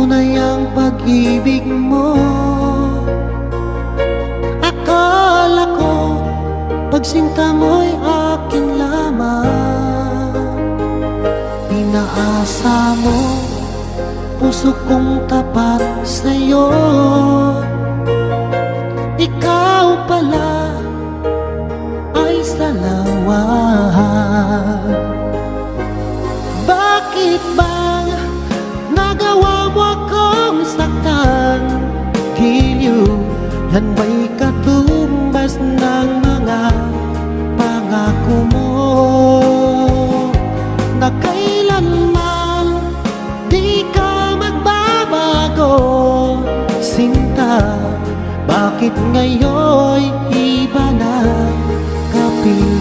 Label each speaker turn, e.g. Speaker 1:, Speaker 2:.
Speaker 1: tunay ang pag-ibig mo. Akala ko pagsinta mo'y akin lamang. Inaasa mo puso kong tapat sa'yo. Ikaw pala ay salawan. Bakit bang nagawa mo akong saktan? Giliw, yan ba'y katumbas ng mga pangako mo na kailanman di ka magbabago? Sinta, bakit ngayon'y iba na kapiling?